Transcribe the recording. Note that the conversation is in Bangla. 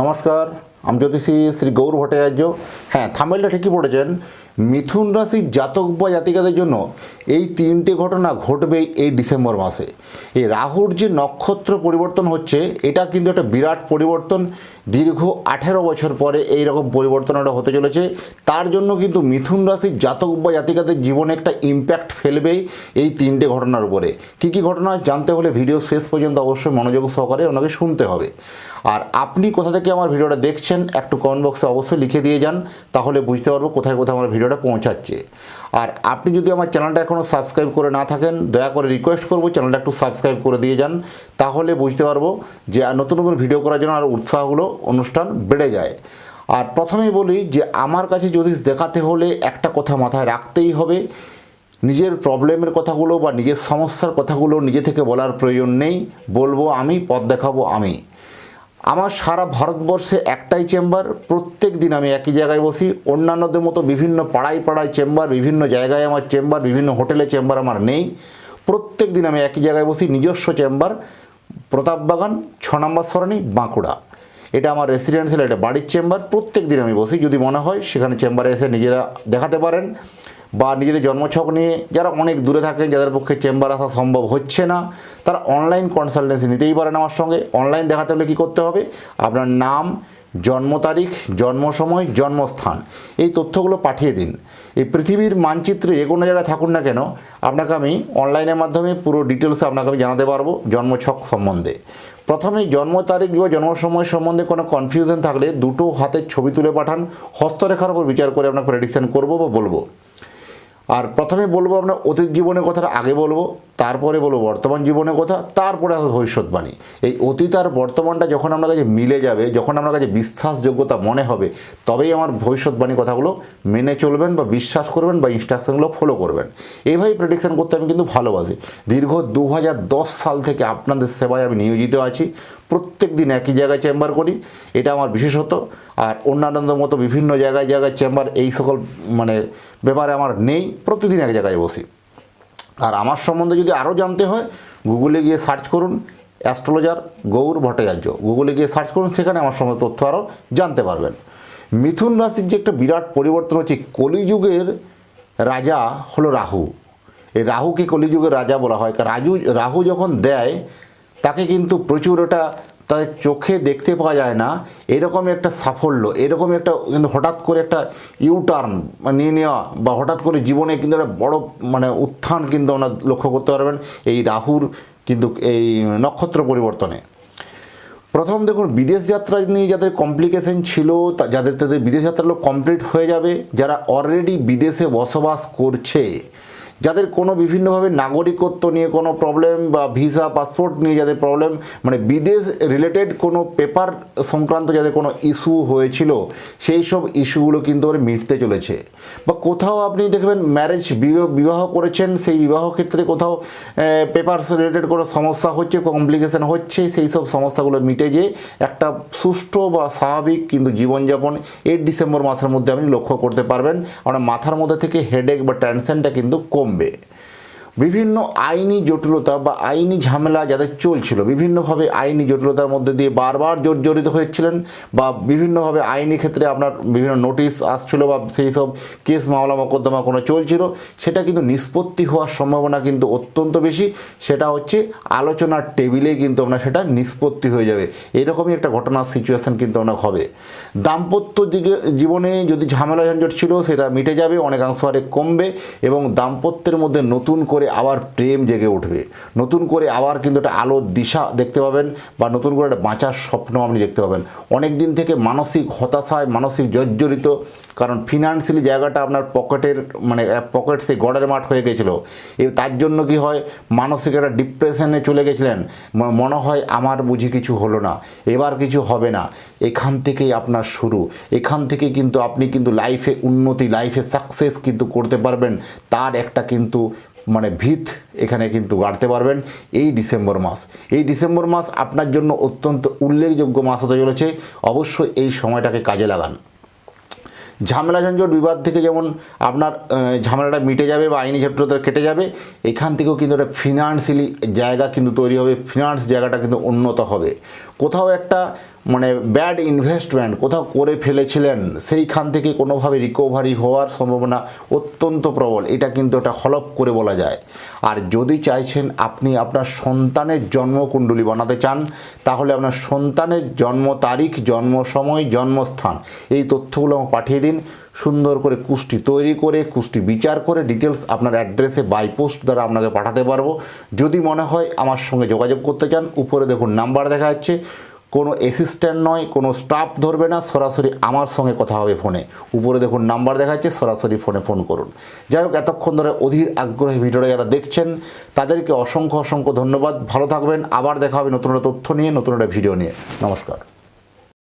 নমস্কার, আমি জ্যোতিষী শ্রী গৌর ভট্টাচার্য। হ্যাঁ, থাম্বনেলটা ঠিকই পড়েছেন। মিথুন রাশির জাতক বা জাতিকাদের জন্য এই তিনটে ঘটনা ঘটবেই এই ডিসেম্বর মাসে। এই রাহুর যে নক্ষত্র পরিবর্তন হচ্ছে, এটা কিন্তু একটা বিরাট পরিবর্তন। দীর্ঘ 18 বছর পরে এই রকম পরিবর্তনটা হতে চলেছে। তার জন্য কিন্তু মিথুন রাশির জাতক বা জাতিকাদের জীবনে একটা ইম্প্যাক্ট ফেলবেই এই তিনটে ঘটনার উপরে। কী কী ঘটনা জানতে হলে ভিডিও শেষ পর্যন্ত অবশ্যই মনোযোগ সহকারে ওনাকে শুনতে হবে। আর আপনি কোথা থেকে আমার ভিডিওটা দেখছেন একটু কমেন্ট বক্সে অবশ্যই লিখে দিয়ে যান, তাহলে বুঝতে পারবো কোথায় কোথায় আমার ভিডিওটা পৌঁছাচ্ছে। আর আপনি যদি আমার চ্যানেলটা এখনও সাবস্ক্রাইব করে না থাকেন, দয়া করে রিকোয়েস্ট করবো চ্যানেলটা একটু সাবস্ক্রাইব করে দিয়ে যান, তাহলে বুঝতে পারবো যে নতুন নতুন ভিডিও করার জন্য আর উৎসাহগুলো অনুষ্ঠান বেড়ে যায়। আর প্রথমেই বলি যে আমার কাছে জ্যোতিষ দেখাতে হলে একটা কথা মাথায় রাখতেই হবে, নিজের প্রবলেমের কথাগুলো বা নিজের সমস্যার কথাগুলো নিজে থেকে বলার প্রয়োজন নেই। বলবো আমি, পথ দেখাবো আমি। আমার সারা ভারতবর্ষে একটাই চেম্বার, প্রত্যেক দিন আমি একই জায়গায় বসি। অন্যান্যদের মতো বিভিন্ন পাড়ায় পাড়ায় চেম্বার, বিভিন্ন জায়গায় আমার চেম্বার, বিভিন্ন হোটেলে চেম্বার আমার নেই। প্রত্যেক দিন আমি একই জায়গায় বসি, নিজস্ব চেম্বার, প্রতাপবাগান 6 নম্বর সরণি, বাঁকুড়া। এটা আমার রেসিডেন্সিয়াল, এটা বাড়ির চেম্বার। প্রত্যেক দিন আমি বসি। যদি মনে হয় সেখানে চেম্বারে এসে নিজেরা দেখাতে পারেন, বা নিজেদের জন্মছক নিয়ে যারা অনেক দূরে থাকেন, যাদের পক্ষে চেম্বার আসা সম্ভব হচ্ছে না, তারা অনলাইন কনসালটেন্সি নিতেই পারেন আমার সঙ্গে। অনলাইন দেখাতে হলে কী করতে হবে? আপনার নাম, জন্ম তারিখ, জন্ম সময়, জন্মস্থান, এই তথ্যগুলো পাঠিয়ে দিন। এই পৃথিবীর মানচিত্রে যে কোনো জায়গায় থাকুন না কেন, আপনাকে আমি অনলাইনের মাধ্যমে পুরো ডিটেলসে আপনাকে আমি জানাতে পারবো জন্মছক সম্বন্ধে। প্রথমে জন্ম তারিখ বা জন্ম সময় সম্বন্ধে কোনো কনফিউশন থাকলে দুটো হাতের ছবি তুলে পাঠান। হস্তরেখার উপর বিচার করে আপনাকে প্রেডিকশন করবো বা বলবো। আর প্রথমে বলবো আপনার অতীত জীবনের কথাটা আগে বলবো, তারপরে বলবো বর্তমান জীবনের কথা, তারপরে আসবে ভবিষ্যৎবাণী। এই অতীত আর বর্তমানটা যখন আপনার কাছে মিলে যাবে, যখন আপনার কাছে বিশ্বাসযোগ্যতা মনে হবে, তবেই আমার ভবিষ্যৎবাণী কথাগুলো মেনে চলবেন বা বিশ্বাস করবেন বা ইনস্ট্রাকশনগুলো ফলো করবেন। এইভাবেই প্রেডিকশন করতে আমি কিন্তু ভালোবাসি। দীর্ঘ 2010 সাল থেকে আপনাদের সেবায় আমি নিয়োজিত আছি। প্রত্যেক দিন একই জায়গায় চেম্বার করি, এটা আমার বিশেষত। আর অন্যান্যদের মতো বিভিন্ন জায়গায় জায়গায় চেম্বার এই সকল ব্যাপারে আমার নেই। প্রতিদিন এক জায়গায় বসি। আর আমার সম্বন্ধে যদি আরও জানতে হয়, গুগলে গিয়ে সার্চ করুন অ্যাস্ট্রোলজার গৌর ভট্টাচার্য, গুগলে গিয়ে সার্চ করুন, সেখানে আমার সম্বন্ধে তথ্য আরও জানতে পারবেন। মিথুন রাশির যে একটা বিরাট পরিবর্তন হচ্ছে, কলিযুগের রাজা হলো রাহু। এই রাহুকে কলিযুগের রাজা বলা হয়। রাহু যখন দেয়, তাকে কিন্তু প্রচুর এটা তাদের চোখে দেখতে পাওয়া যায় না এরকম একটা সাফল্য, এরকম একটা কিন্তু হঠাৎ করে একটা ইউটার্ন নিয়ে নেওয়া, বা হঠাৎ করে জীবনে কিন্তু একটা বড় উত্থান কিন্তু আমরা লক্ষ্য করতে পারবেন এই রাহুর কিন্তু এই নক্ষত্র পরিবর্তনে। প্রথম দেখুন, বিদেশ যাত্রা নিয়ে যাদের কমপ্লিকেশন ছিল, যাদের বিদেশ যাত্রাগুলো কমপ্লিট হয়ে যাবে। যারা অলরেডি বিদেশে বসবাস করছে, যাদের কোনো বিভিন্নভাবে নাগরিকত্ব নিয়ে কোনো প্রবলেম বা ভিসা পাসপোর্ট নিয়ে যাদের প্রবলেম, বিদেশ রিলেটেড কোনো পেপার সংক্রান্ত যাদের কোনো ইস্যু হয়েছিল, সেই সব ইস্যুগুলো কিন্তু মিটতে চলেছে। বা কোথাও আপনি দেখবেন ম্যারেজ বিবাহ করেছেন, সেই বিবাহ ক্ষেত্রে কোথাও পেপারস রিলেটেড কোনো সমস্যা হচ্ছে, কমপ্লিকেশন হচ্ছে, সেই সব সমস্যাগুলো মিটে গিয়ে একটা সুষ্ঠু বা স্বাভাবিক কিন্তু জীবনযাপন এই ডিসেম্বর মাসের মধ্যে আপনি লক্ষ্য করতে পারবেন। আপনার মাথার মধ্যে থেকে হেডেক বা টেনশনটা কিন্তু কমবে। বিভিন্ন আইনি জটিলতা বা আইনি ঝামেলা যাদের চলছিল, বিভিন্নভাবে আইনি জটিলতার মধ্যে দিয়ে বারবার জড়িত হয়েছিলেন, বা বিভিন্নভাবে আইনি ক্ষেত্রে আপনার বিভিন্ন নোটিশ আসছিল, বা সেই সব কেস মামলা মোকদ্দমা কোনো চলছিল, সেটা কিন্তু নিষ্পত্তি হওয়ার সম্ভাবনা কিন্তু অত্যন্ত বেশি। সেটা হচ্ছে আলোচনার টেবিলে কিন্তু আপনার সেটা নিষ্পত্তি হয়ে যাবে। এরকমই একটা ঘটনার সিচুয়েশান কিন্তু আপনার হবে। দাম্পত্য জীবনে যদি ঝামেলা ঝঞ্ঝট ছিল, সেটা মিটে যাবে, অনেকাংশ হারে কমবে, এবং দাম্পত্যের মধ্যে নতুন করে আবার প্রেম জেগে উঠবে। নতুন করে আবার কিন্তু একটা আলোর দিশা দেখতে পাবেন, বা নতুন করে একটা বাঁচার স্বপ্ন আপনি দেখতে পাবেন। অনেক দিন থেকে মানসিক হতাশায়, মানসিক জর্জরিত, কারণ ফিনান্সিয়ালি জায়গাটা আপনার পকেটের পকেট সেই গড়ের মাঠ হয়ে গেছিলো। তার জন্য কি হয়, মানসিক একটা ডিপ্রেশনে চলে গেছিলেন। মনে হয় আমার বুঝি কিছু হলো না, এবার কিছু হবে না। এখান থেকেই আপনার শুরু। এখান থেকে কিন্তু আপনি কিন্তু লাইফে উন্নতি, লাইফে সাকসেস কিন্তু করতে পারবেন। তার একটা কিন্তু ভিত এখানে কিন্তু গাড়তে পারবেন এই ডিসেম্বর মাস। এই ডিসেম্বর মাস আপনার জন্য অত্যন্ত উল্লেখযোগ্য মাস হতে চলেছে। অবশ্যই এই সময়টাকে কাজে লাগান। ঝামেলা ঝঞ্ঝট বিবাদ থেকে যেমন আপনার ঝামেলাটা মিটে যাবে বা আইনি জটিলতা কেটে যাবে, এখান থেকেও কিন্তু একটা ফিনান্সিয়ালি জায়গা কিন্তু তৈরি হবে। ফিনান্স জায়গাটা কিন্তু উন্নত হবে। কোথাও একটা মানে ব্যাড ইনভেস্টমেন্ট কোথাও করে ফেলেছিলেন, সেইখান থেকে কোনোভাবে রিকভারি হওয়ার সম্ভাবনা অত্যন্ত প্রবল, এটা কিন্তু এটা হলফ করে বলা যায়। আর যদি চাইছেন আপনি আপনার সন্তানের জন্মকুণ্ডলী বানাতে চান, তাহলে আপনার সন্তানের জন্ম তারিখ, জন্ম সময়, জন্মস্থান এই তথ্যগুলো আমাকে পাঠিয়ে দিন। সুন্দর করে কুষ্টি তৈরি করে, কুষ্টি বিচার করে ডিটেলস আপনার অ্যাড্রেসে বাই পোস্ট দ্বারা আপনাকে পাঠাতে পারবো। যদি মনে হয় আমার সঙ্গে যোগাযোগ করতে চান, উপরে দেখুন নাম্বার দেখা যাচ্ছে, কোনো অ্যাসিস্ট্যান্ট নয়, কোনো স্টাফ ধরবে না, সরাসরি আমার সঙ্গে কথা হবে ফোনে। উপরে দেখুন নাম্বার দেখা যাচ্ছে, সরাসরি ফোন করুন। যাই হোক, এতক্ষণ ধরে অধীর আগ্রহে ভিডিওটা যারা দেখছেন তাদেরকে অসংখ্য ধন্যবাদ। ভালো থাকবেন, আবার দেখা হবে নতুন একটা তথ্য নিয়ে, নতুন একটা ভিডিও নিয়ে। নমস্কার।